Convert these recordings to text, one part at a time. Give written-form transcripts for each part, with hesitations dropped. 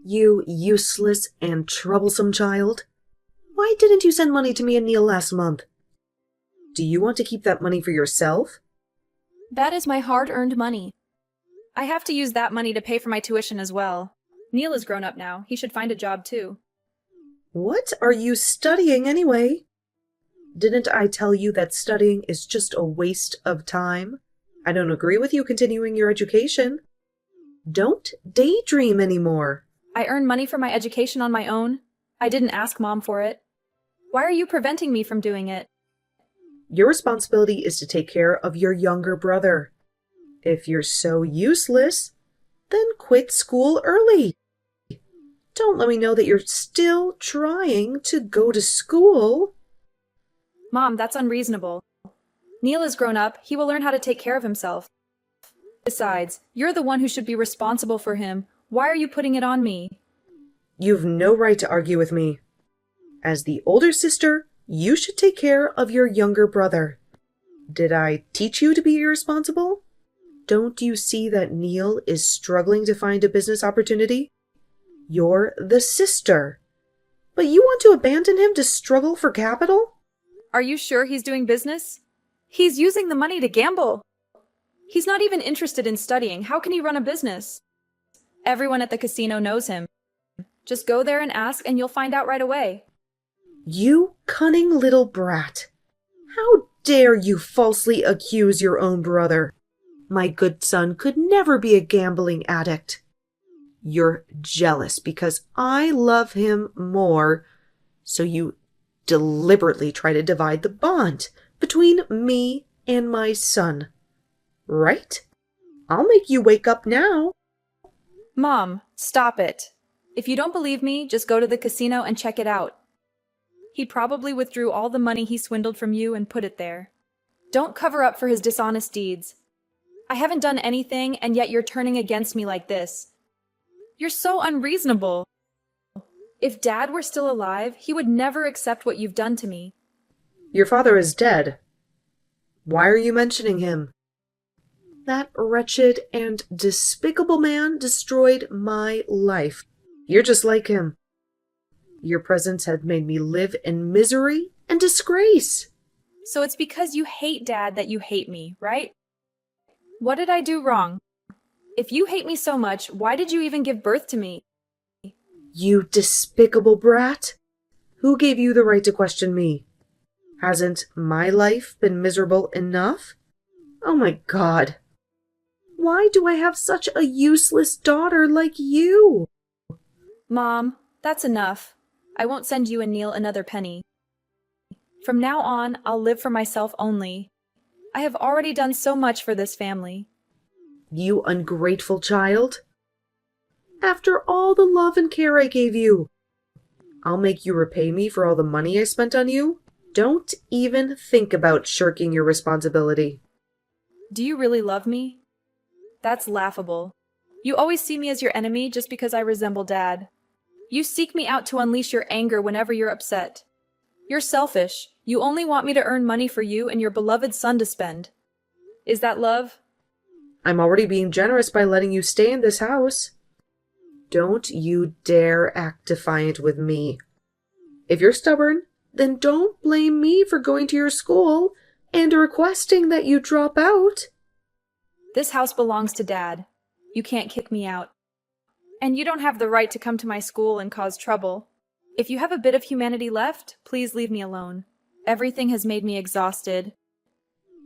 You useless and troublesome child. Why didn't you send money to me and Neil last month? Do you want to keep that money for yourself? That is my hard-earned money. I have to use that money to pay for my tuition as well. Neil is grown up now. He should find a job too. What are you studying anyway? Didn't I tell you that studying is just a waste of time? I don't agree with you continuing your education. Don't daydream anymore. I earn money for my education on my own. I didn't ask Mom for it. Why are you preventing me from doing it? Your responsibility is to take care of your younger brother. If you're so useless, then quit school early. Don't let me know that you're still trying to go to school. Mom, that's unreasonable. Neil is grown up. He will learn how to take care of himself. Besides, you're the one who should be responsible for him. Why are you putting it on me? You've no right to argue with me. As the older sister, you should take care of your younger brother. Did I teach you to be irresponsible? Don't you see that Neil is struggling to find a business opportunity? You're the sister. But you want to abandon him to struggle for capital? Are you sure he's doing business? He's using the money to gamble. He's not even interested in studying. How can he run a business? Everyone at the casino knows him. Just go there and ask, and you'll find out right away. You cunning little brat. How dare you falsely accuse your own brother? My good son could never be a gambling addict. You're jealous because I love him more, so you deliberately try to divide the bond between me and my son. Right? I'll make you wake up now. Mom, stop it. If you don't believe me, just go to the casino and check it out. He probably withdrew all the money he swindled from you and put it there. Don't cover up for his dishonest deeds. I haven't done anything, and yet you're turning against me like this. You're so unreasonable. If Dad were still alive, he would never accept what you've done to me. Your father is dead. Why are you mentioning him? That wretched and despicable man destroyed my life. You're just like him. Your presence had made me live in misery and disgrace. So it's because you hate Dad that you hate me, right? What did I do wrong? If you hate me so much, why did you even give birth to me? You despicable brat! Who gave you the right to question me? Hasn't my life been miserable enough? Oh my God! Why do I have such a useless daughter like you? Mom, that's enough. I won't send you and Neil another penny. From now on, I'll live for myself only. I have already done so much for this family. You ungrateful child! After all the love and care I gave you, I'll make you repay me for all the money I spent on you. Don't even think about shirking your responsibility. Do you really love me? That's laughable. You always see me as your enemy just because I resemble Dad. You seek me out to unleash your anger whenever you're upset. You're selfish. You only want me to earn money for you and your beloved son to spend. Is that love? I'm already being generous by letting you stay in this house. Don't you dare act defiant with me. If you're stubborn, then don't blame me for going to your school and requesting that you drop out. This house belongs to Dad. You can't kick me out. And you don't have the right to come to my school and cause trouble. If you have a bit of humanity left, please leave me alone. Everything has made me exhausted.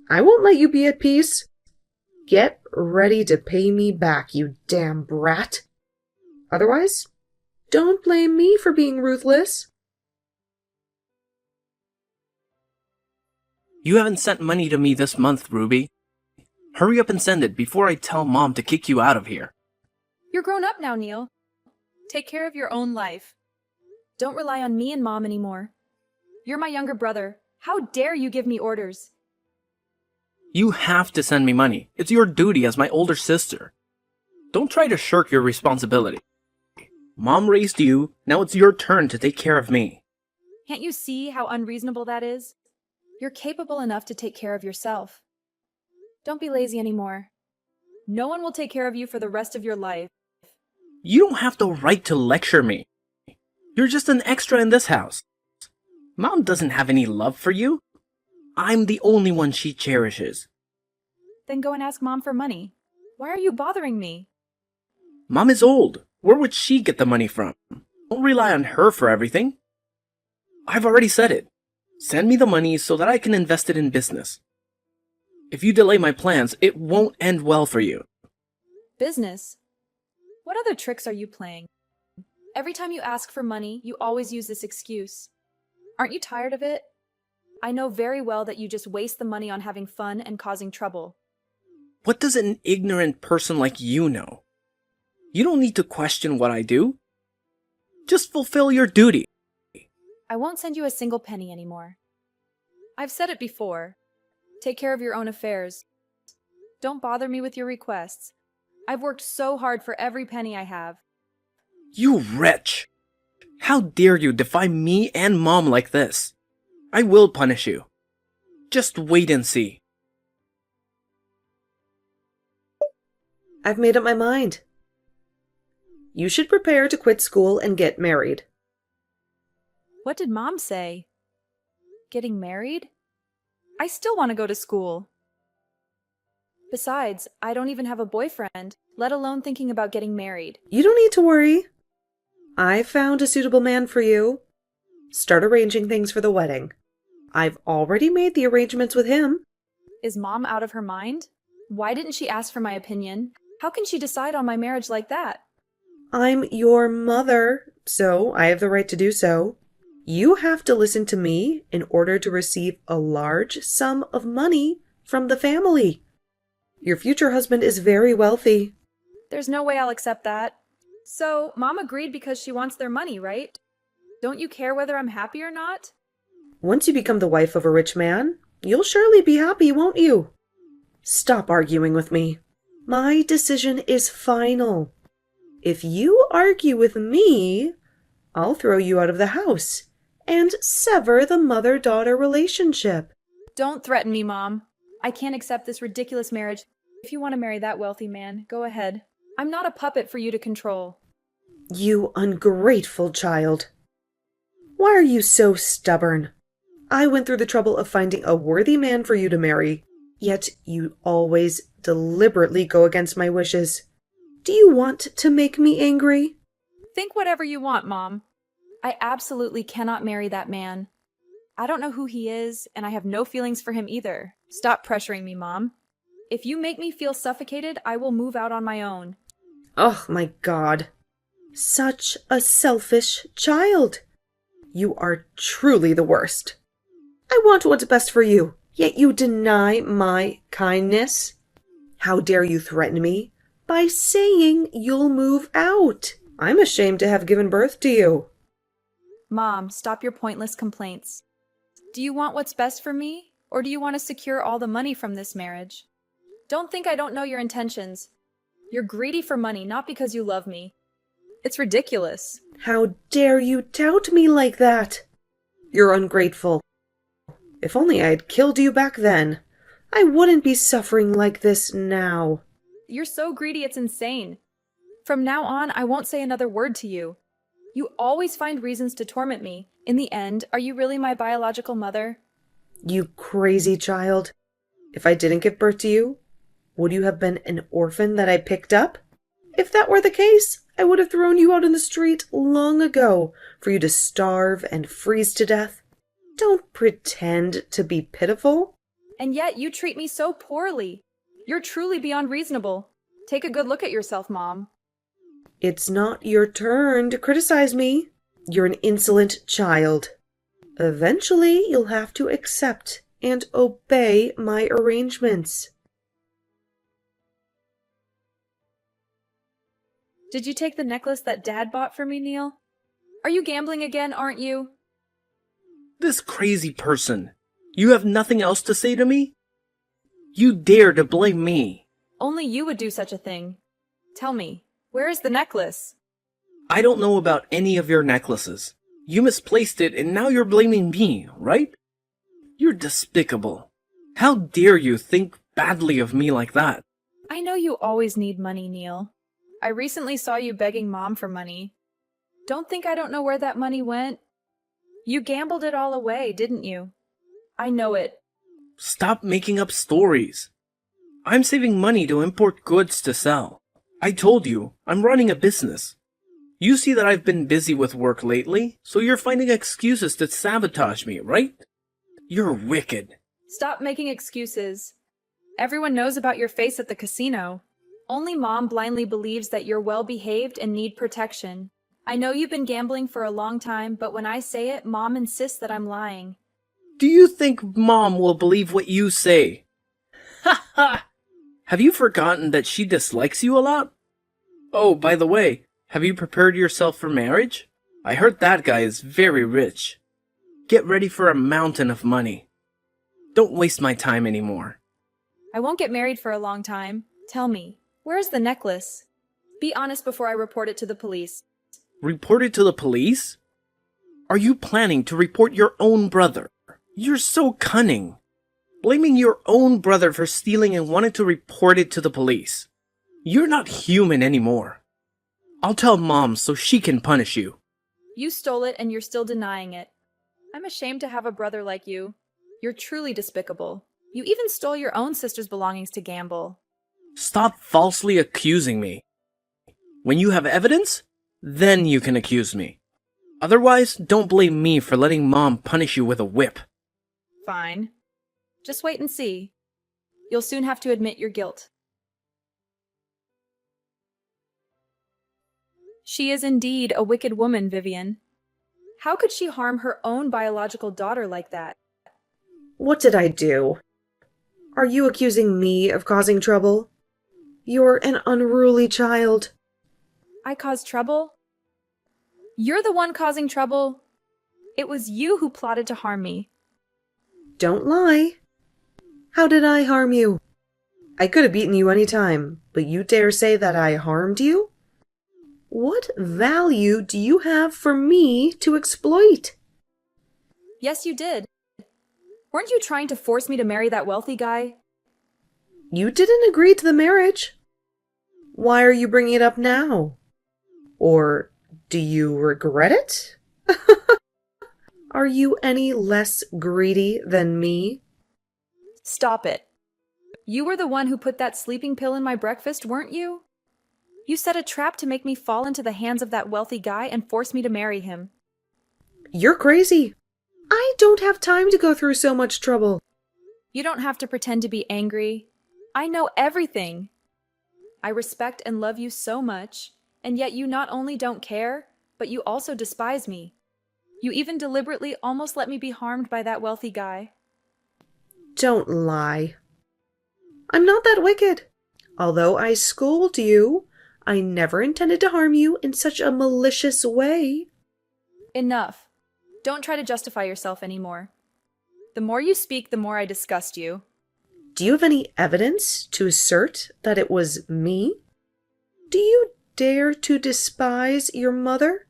I won't let you be at peace. Get ready to pay me back, you damn brat. Otherwise, don't blame me for being ruthless. You haven't sent money to me this month, Ruby. Hurry up and send it before I tell Mom to kick you out of here. You're grown up now, Neil. Take care of your own life. Don't rely on me and Mom anymore. You're my younger brother. How dare you give me orders? You have to send me money. It's your duty as my older sister. Don't try to shirk your responsibility. Mom raised you, now it's your turn to take care of me. Can't you see how unreasonable that is? You're capable enough to take care of yourself. Don't be lazy anymore. No one will take care of you for the rest of your life. You don't have the right to lecture me. You're just an extra in this house. Mom doesn't have any love for you. I'm the only one she cherishes. Then go and ask Mom for money. Why are you bothering me? Mom is old. Where would she get the money from? Don't rely on her for everything. I've already said it. Send me the money so that I can invest it in business. If you delay my plans, it won't end well for you. Business? What other tricks are you playing? Every time you ask for money, you always use this excuse. Aren't you tired of it? I know very well that you just waste the money on having fun and causing trouble. What does an ignorant person like you know? You don't need to question what I do. Just fulfill your duty. I won't send you a single penny anymore. I've said it before. Take care of your own affairs. Don't bother me with your requests. I've worked so hard for every penny I have. You wretch! How dare you defy me and Mom like this? I will punish you. Just wait and see. I've made up my mind. You should prepare to quit school and get married. What did Mom say? Getting married? I still want to go to school. Besides, I don't even have a boyfriend, let alone thinking about getting married. You don't need to worry. I found a suitable man for you. Start arranging things for the wedding. I've already made the arrangements with him. Is Mom out of her mind? Why didn't she ask for my opinion? How can she decide on my marriage like that? I'm your mother, so I have the right to do so. You have to listen to me in order to receive a large sum of money from the family. Your future husband is very wealthy. There's no way I'll accept that. So, Mom agreed because she wants their money, right? Don't you care whether I'm happy or not? Once you become the wife of a rich man, you'll surely be happy, won't you? Stop arguing with me. My decision is final. If you argue with me, I'll throw you out of the house and sever the mother-daughter relationship. Don't threaten me, Mom. I can't accept this ridiculous marriage. If you want to marry that wealthy man, go ahead. I'm not a puppet for you to control. You ungrateful child. Why are you so stubborn? I went through the trouble of finding a worthy man for you to marry, yet you always deliberately go against my wishes. Do you want to make me angry? Think whatever you want, Mom. I absolutely cannot marry that man. I don't know who he is, and I have no feelings for him either. Stop pressuring me, Mom. If you make me feel suffocated, I will move out on my own. Oh, my God. Such a selfish child. You are truly the worst. I want what's best for you, yet you deny my kindness. How dare you threaten me by saying you'll move out? I'm ashamed to have given birth to you. Mom, stop your pointless complaints. Do you want what's best for me, or do you want to secure all the money from this marriage? Don't think I don't know your intentions. You're greedy for money, not because you love me. It's ridiculous. How dare you doubt me like that? You're ungrateful. If only I had killed you back then, I wouldn't be suffering like this now. You're so greedy it's insane. From now on, I won't say another word to you. You always find reasons to torment me. In the end, are you really my biological mother? You crazy child. If I didn't give birth to you, would you have been an orphan that I picked up? If that were the case, I would have thrown you out in the street long ago for you to starve and freeze to death. Don't pretend to be pitiful. And yet you treat me so poorly. You're truly beyond reasonable. Take a good look at yourself, Mom. It's not your turn to criticize me. You're an insolent child. Eventually, you'll have to accept and obey my arrangements. Did you take the necklace that Dad bought for me, Neil? Are you gambling again, aren't you? This crazy person. You have nothing else to say to me? You dare to blame me. Only you would do such a thing. Tell me, where is the necklace? I don't know about any of your necklaces. You misplaced it and now you're blaming me, right? You're despicable. How dare you think badly of me like that? I know you always need money, Neil. I recently saw you begging Mom for money. Don't think I don't know where that money went. You gambled it all away, didn't you? I know it. Stop making up stories. I'm saving money to import goods to sell. I told you, I'm running a business. You see that I've been busy with work lately, so you're finding excuses to sabotage me, right? You're wicked. Stop making excuses. Everyone knows about your face at the casino. Only Mom blindly believes that you're well-behaved and need protection. I know you've been gambling for a long time, but when I say it, Mom insists that I'm lying. Do you think Mom will believe what you say? Ha ha! Have you forgotten that she dislikes you a lot? Oh, by the way, have you prepared yourself for marriage? I heard that guy is very rich. Get ready for a mountain of money. Don't waste my time anymore. I won't get married for a long time. Tell me, where's the necklace? Be honest before I report it to the police. Report it to the police? Are you planning to report your own brother? You're so cunning. Blaming your own brother for stealing and wanting to report it to the police. You're not human anymore. I'll tell Mom so she can punish you. You stole it and you're still denying it. I'm ashamed to have a brother like you. You're truly despicable. You even stole your own sister's belongings to gamble. Stop falsely accusing me. When you have evidence, then you can accuse me. Otherwise, don't blame me for letting Mom punish you with a whip. Fine. Just wait and see. You'll soon have to admit your guilt. She is indeed a wicked woman, Vivian. How could she harm her own biological daughter like that? What did I do? Are you accusing me of causing trouble? You're an unruly child. I caused trouble? You're the one causing trouble. It was you who plotted to harm me. Don't lie. How did I harm you? I could have beaten you any time, but you dare say that I harmed you? What value do you have for me to exploit? Yes, you did. Weren't you trying to force me to marry that wealthy guy? You didn't agree to the marriage. Why are you bringing it up now? Or do you regret it? Are you any less greedy than me? Stop it. You were the one who put that sleeping pill in my breakfast, weren't you? You set a trap to make me fall into the hands of that wealthy guy and force me to marry him. You're crazy. I don't have time to go through so much trouble. You don't have to pretend to be angry. I know everything. I respect and love you so much, and yet you not only don't care, but you also despise me. You even deliberately almost let me be harmed by that wealthy guy. Don't lie. I'm not that wicked. Although I scold you, I never intended to harm you in such a malicious way. Enough. Don't try to justify yourself anymore. The more you speak, the more I disgust you. Do you have any evidence to assert that it was me? Do you dare to despise your mother?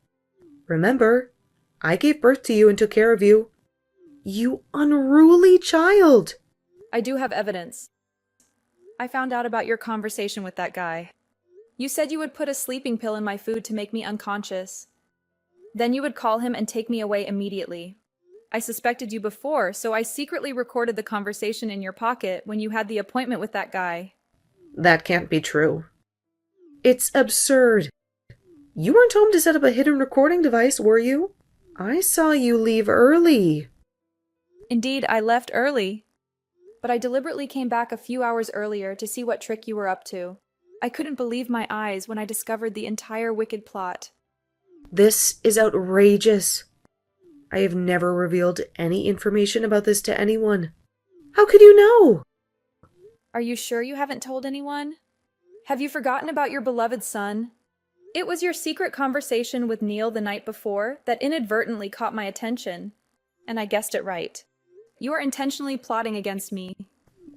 Remember, I gave birth to you and took care of you. You unruly child! I do have evidence. I found out about your conversation with that guy. You said you would put a sleeping pill in my food to make me unconscious. Then you would call him and take me away immediately. I suspected you before, so I secretly recorded the conversation in your pocket when you had the appointment with that guy. That can't be true. It's absurd. You weren't home to set up a hidden recording device, were you? I saw you leave early. Indeed, I left early. But I deliberately came back a few hours earlier to see what trick you were up to. I couldn't believe my eyes when I discovered the entire wicked plot. This is outrageous. I have never revealed any information about this to anyone. How could you know? Are you sure you haven't told anyone? Have you forgotten about your beloved son? It was your secret conversation with Neil the night before that inadvertently caught my attention. And I guessed it right. You are intentionally plotting against me.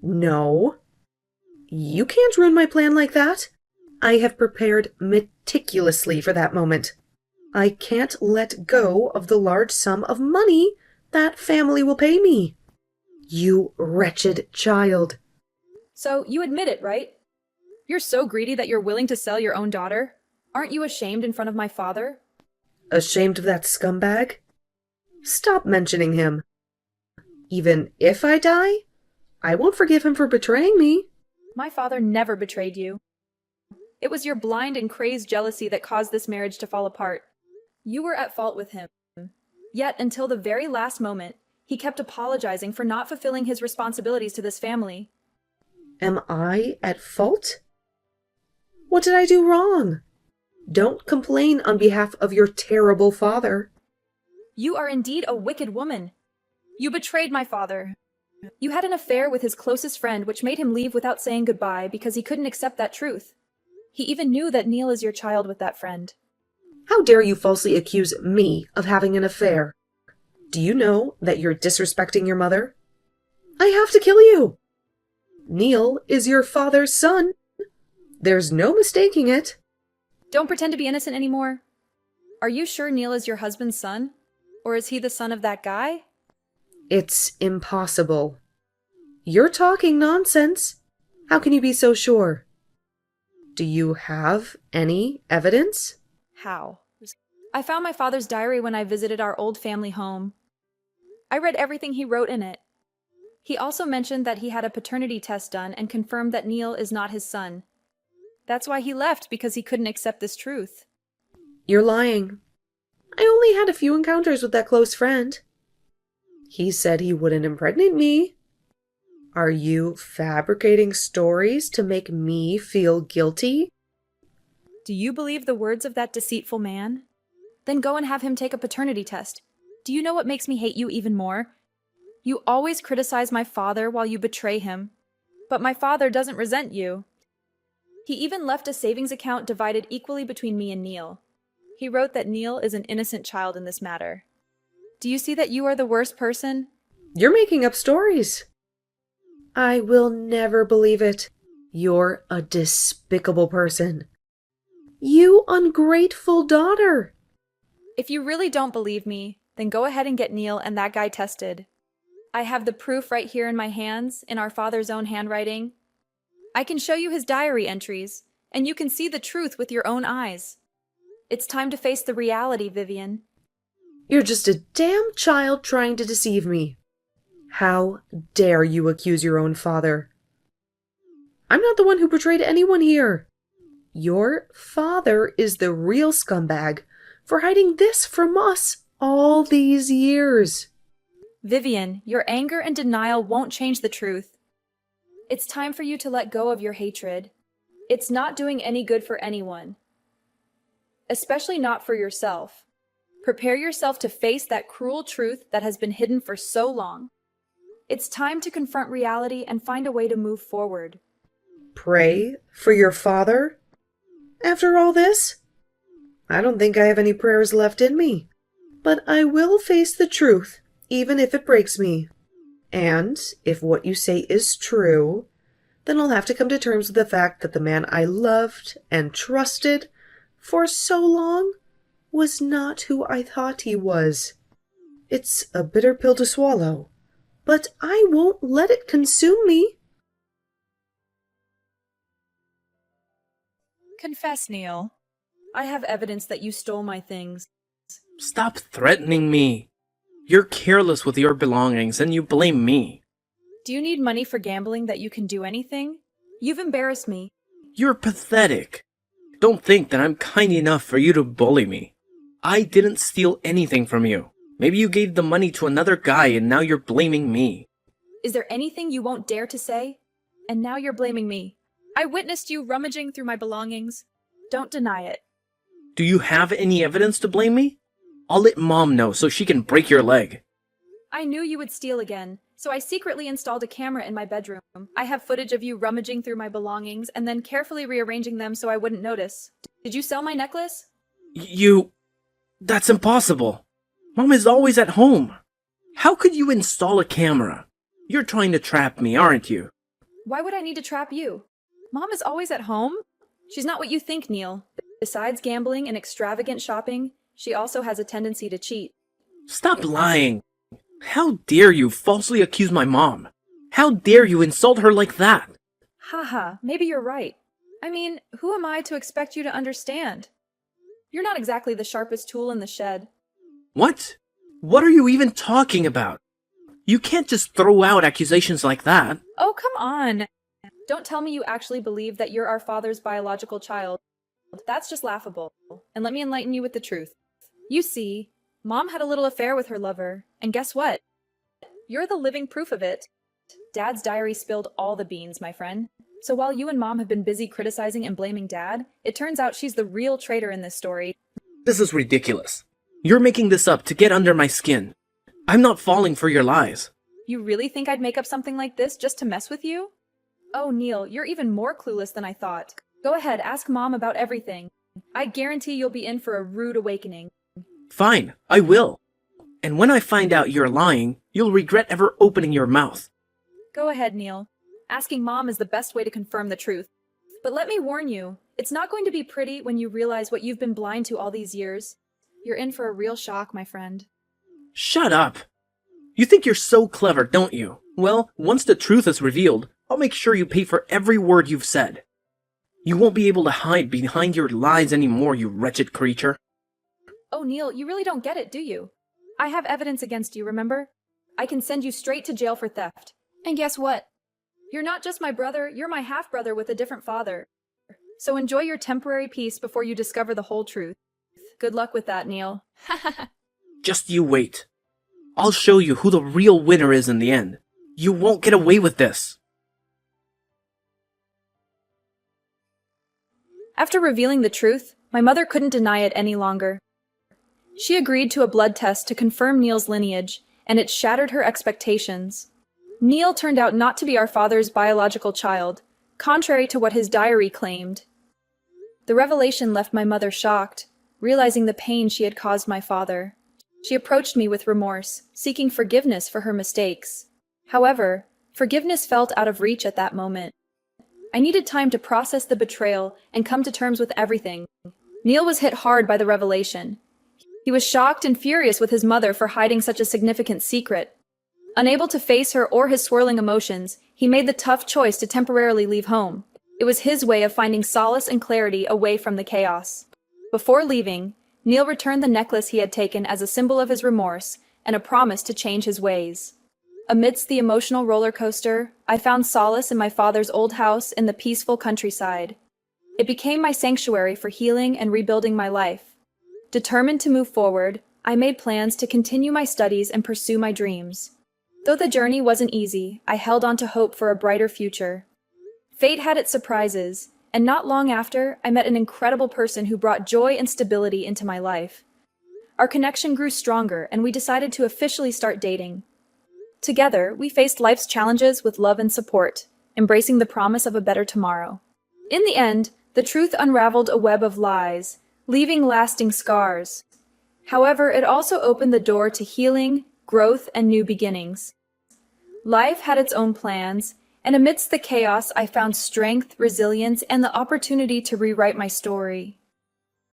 No. You can't ruin my plan like that. I have prepared meticulously for that moment. I can't let go of the large sum of money that family will pay me. You wretched child. So you admit it, right? You're so greedy that you're willing to sell your own daughter? Aren't you ashamed in front of my father? Ashamed of that scumbag? Stop mentioning him. Even if I die, I won't forgive him for betraying me. My father never betrayed you. It was your blind and crazed jealousy that caused this marriage to fall apart. You were at fault with him. Yet, until the very last moment, he kept apologizing for not fulfilling his responsibilities to this family. Am I at fault? What did I do wrong? Don't complain on behalf of your terrible father. You are indeed a wicked woman. You betrayed my father. You had an affair with his closest friend, which made him leave without saying goodbye because he couldn't accept that truth. He even knew that Neil is your child with that friend. How dare you falsely accuse me of having an affair? Do you know that you're disrespecting your mother? I have to kill you. Neil is your father's son. There's no mistaking it. Don't pretend to be innocent anymore. Are you sure Neil is your husband's son? Or is he the son of that guy? It's impossible. You're talking nonsense. How can you be so sure? Do you have any evidence? How? I found my father's diary when I visited our old family home. I read everything he wrote in it. He also mentioned that he had a paternity test done and confirmed that Neil is not his son. That's why he left, because he couldn't accept this truth. You're lying. I only had a few encounters with that close friend. He said he wouldn't impregnate me. Are you fabricating stories to make me feel guilty? Do you believe the words of that deceitful man? Then go and have him take a paternity test. Do you know what makes me hate you even more? You always criticize my father while you betray him. But my father doesn't resent you. He even left a savings account divided equally between me and Neil. He wrote that Neil is an innocent child in this matter. Do you see that you are the worst person? You're making up stories. I will never believe it. You're a despicable person. You ungrateful daughter. If you really don't believe me, then go ahead and get Neil and that guy tested. I have the proof right here in my hands, in our father's own handwriting. I can show you his diary entries, and you can see the truth with your own eyes. It's time to face the reality, Vivian. You're just a damn child trying to deceive me. How dare you accuse your own father? I'm not the one who betrayed anyone here. Your father is the real scumbag for hiding this from us all these years. Vivian, your anger and denial won't change the truth. It's time for you to let go of your hatred. It's not doing any good for anyone, especially not for yourself. Prepare yourself to face that cruel truth that has been hidden for so long. It's time to confront reality and find a way to move forward. Pray for your father? After all this? I don't think I have any prayers left in me. But I will face the truth, even if it breaks me. And if what you say is true, then I'll have to come to terms with the fact that the man I loved and trusted for so long was not who I thought he was. It's a bitter pill to swallow, but I won't let it consume me. Confess, Neil. I have evidence that you stole my things. Stop threatening me. You're careless with your belongings and you blame me. Do you need money for gambling that you can do anything? You've embarrassed me. You're pathetic. Don't think that I'm kind enough for you to bully me. I didn't steal anything from you. Maybe you gave the money to another guy and now you're blaming me. Is there anything you won't dare to say? And now you're blaming me. I witnessed you rummaging through my belongings. Don't deny it. Do you have any evidence to blame me? I'll let Mom know so she can break your leg. I knew you would steal again, so I secretly installed a camera in my bedroom. I have footage of you rummaging through my belongings and then carefully rearranging them so I wouldn't notice. Did you sell my necklace? That's impossible. Mom is always at home. How could you install a camera? You're trying to trap me, aren't you? Why would I need to trap you? Mom is always at home? She's not what you think, Neil. Besides gambling and extravagant shopping, she also has a tendency to cheat. Stop lying. How dare you falsely accuse my mom? How dare you insult her like that? Haha, maybe you're right. I mean, who am I to expect you to understand? You're not exactly the sharpest tool in the shed. What? What are you even talking about? You can't just throw out accusations like that. Oh, come on. Don't tell me you actually believe that you're our father's biological child. That's just laughable. And let me enlighten you with the truth. You see, Mom had a little affair with her lover, and guess what? You're the living proof of it. Dad's diary spilled all the beans, my friend. So while you and Mom have been busy criticizing and blaming Dad, it turns out she's the real traitor in this story. This is ridiculous. You're making this up to get under my skin. I'm not falling for your lies. You really think I'd make up something like this just to mess with you? Oh, Neil, you're even more clueless than I thought. Go ahead, ask Mom about everything. I guarantee you'll be in for a rude awakening. Fine, I will. And when I find out you're lying, you'll regret ever opening your mouth. Go ahead, Neil. Asking Mom is the best way to confirm the truth. But let me warn you, it's not going to be pretty when you realize what you've been blind to all these years. You're in for a real shock, my friend. Shut up. You think you're so clever, don't you? Well, once the truth is revealed, I'll make sure you pay for every word you've said. You won't be able to hide behind your lies anymore, you wretched creature. Oh, Neil, you really don't get it, do you? I have evidence against you, remember? I can send you straight to jail for theft. And guess what? You're not just my brother, you're my half-brother with a different father. So enjoy your temporary peace before you discover the whole truth. Good luck with that, Neil. Just you wait. I'll show you who the real winner is in the end. You won't get away with this. After revealing the truth, my mother couldn't deny it any longer. She agreed to a blood test to confirm Neil's lineage, and it shattered her expectations. Neil turned out not to be our father's biological child, contrary to what his diary claimed. The revelation left my mother shocked, realizing the pain she had caused my father. She approached me with remorse, seeking forgiveness for her mistakes. However, forgiveness felt out of reach at that moment. I needed time to process the betrayal and come to terms with everything. Neil was hit hard by the revelation. He was shocked and furious with his mother for hiding such a significant secret. Unable to face her or his swirling emotions, he made the tough choice to temporarily leave home. It was his way of finding solace and clarity away from the chaos. Before leaving, Neil returned the necklace he had taken as a symbol of his remorse and a promise to change his ways. Amidst the emotional roller coaster, I found solace in my father's old house in the peaceful countryside. It became my sanctuary for healing and rebuilding my life. Determined to move forward, I made plans to continue my studies and pursue my dreams. Though the journey wasn't easy, I held on to hope for a brighter future. Fate had its surprises, and not long after, I met an incredible person who brought joy and stability into my life. Our connection grew stronger, and we decided to officially start dating. Together, we faced life's challenges with love and support, embracing the promise of a better tomorrow. In the end, the truth unraveled a web of lies, leaving lasting scars. However, it also opened the door to healing, growth, and new beginnings. Life had its own plans, and amidst the chaos, I found strength, resilience, and the opportunity to rewrite my story.